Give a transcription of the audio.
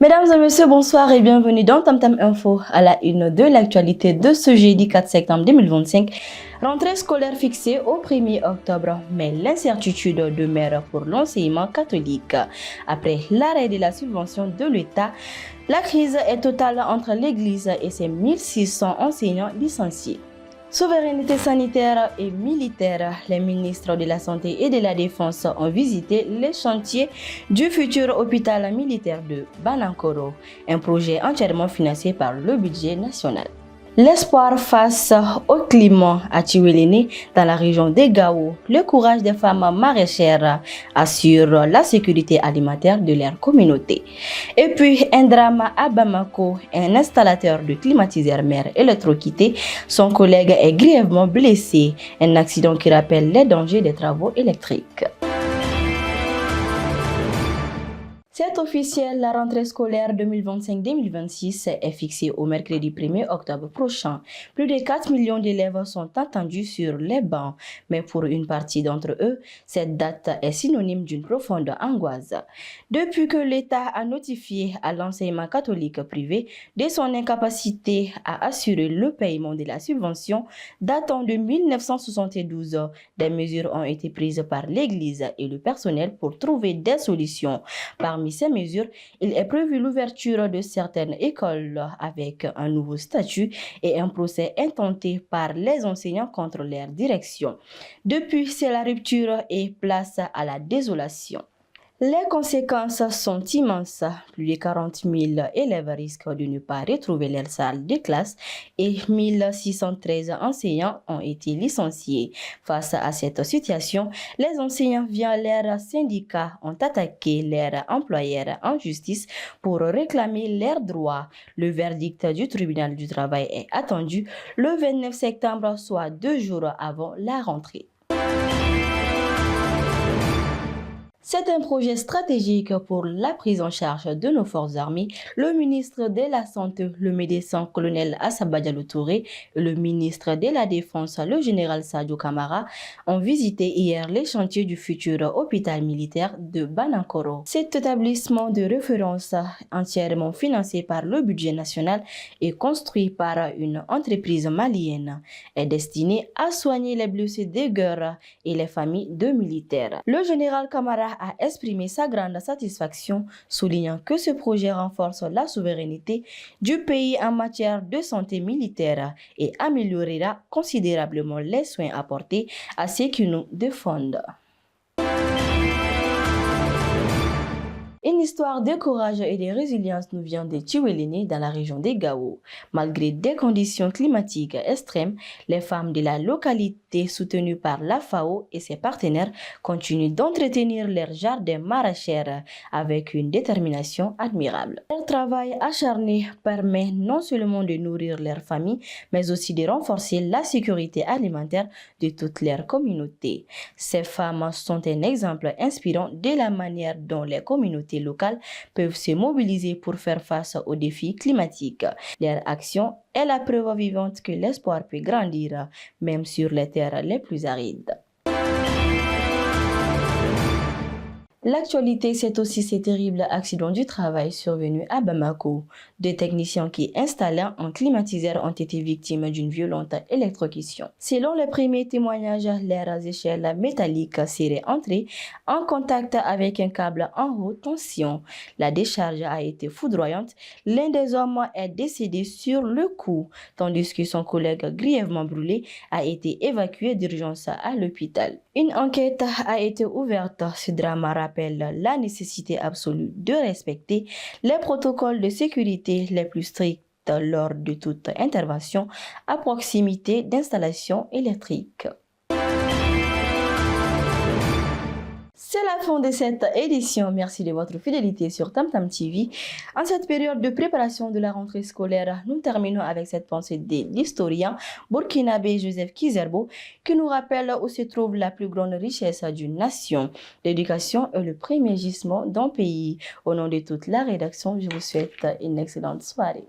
Mesdames et messieurs, bonsoir et bienvenue dans Tam Tam Info à la une de l'actualité de ce jeudi 4 septembre 2025. Rentrée scolaire fixée au 1er octobre, mais l'incertitude demeure pour l'enseignement catholique. Après l'arrêt de la subvention de l'État, la crise est totale entre l'Église et ses 1600 enseignants licenciés. Souveraineté sanitaire et militaire, les ministres de la Santé et de la Défense ont visité les chantiers du futur hôpital militaire de Banankoro, un projet entièrement financé par le budget national. L'espoir face au climat à Chiweleni dans la région des Gao, le courage des femmes maraîchères assure la sécurité alimentaire de leur communauté. Et puis un drame à Bamako, un installateur de climatiseur mer électrocuté, son collègue est grièvement blessé, un accident qui rappelle les dangers des travaux électriques. C'est officiel, la rentrée scolaire 2025-2026 est fixée au mercredi 1er octobre prochain. Plus de 4 millions d'élèves sont attendus sur les bancs, mais pour une partie d'entre eux, cette date est synonyme d'une profonde angoisse. Depuis que l'État a notifié à l'enseignement catholique privé de son incapacité à assurer le paiement de la subvention datant de 1972, des mesures ont été prises par l'Église et le personnel pour trouver des solutions. Parmi ces mesures, il est prévu l'ouverture de certaines écoles avec un nouveau statut et un procès intenté par les enseignants contre leur direction. Depuis, c'est la rupture et place à la désolation. Les conséquences sont immenses. Plus de 40 000 élèves risquent de ne pas retrouver leur salle de classe et 1613 enseignants ont été licenciés. Face à cette situation, les enseignants via leurs syndicats ont attaqué leurs employeurs en justice pour réclamer leurs droits. Le verdict du tribunal du travail est attendu le 29 septembre, soit 2 jours avant la rentrée. C'est un projet stratégique pour la prise en charge de nos forces armées. Le ministre de la Santé, le médecin colonel Assaba Diallo Touré, et le ministre de la Défense, le général Sadio Kamara, ont visité hier les chantiers du futur hôpital militaire de Banankoro. Cet établissement de référence, entièrement financé par le budget national et construit par une entreprise malienne, est destiné à soigner les blessés de guerre et les familles de militaires. Le général Kamara a exprimé sa grande satisfaction, soulignant que ce projet renforce la souveraineté du pays en matière de santé militaire et améliorera considérablement les soins apportés à ceux qui nous défendent. Une histoire de courage et de résilience nous vient de Chiweleni dans la région des Gao. Malgré des conditions climatiques extrêmes, les femmes de la localité soutenues par la FAO et ses partenaires continuent d'entretenir leurs jardins maraîchers avec une détermination admirable. Leur travail acharné permet non seulement de nourrir leur famille, mais aussi de renforcer la sécurité alimentaire de toute leur communauté. Ces femmes sont un exemple inspirant de la manière dont les communautés locales peuvent se mobiliser pour faire face aux défis climatiques. Leur action est la preuve vivante que l'espoir peut grandir, même sur les terres les plus arides. L'actualité, c'est aussi ces terribles accidents du travail survenus à Bamako. Deux techniciens qui installaient un climatiseur ont été victimes d'une violente électrocution. Selon les premiers témoignages, leurs échelles métalliques seraient entrées en contact avec un câble en haute tension. La décharge a été foudroyante. L'un des hommes est décédé sur le coup, tandis que son collègue grièvement brûlé a été évacué d'urgence à l'hôpital. Une enquête a été ouverte. Ce drame rappelle la nécessité absolue de respecter les protocoles de sécurité les plus stricts lors de toute intervention à proximité d'installations électriques. C'est la fin de cette édition. Merci de votre fidélité sur Tam Tam TV. En cette période de préparation de la rentrée scolaire, nous terminons avec cette pensée de l'historien burkinabé Joseph Kizerbo qui nous rappelle où se trouve la plus grande richesse d'une nation. L'éducation est le premier gisement d'un pays. Au nom de toute la rédaction, je vous souhaite une excellente soirée.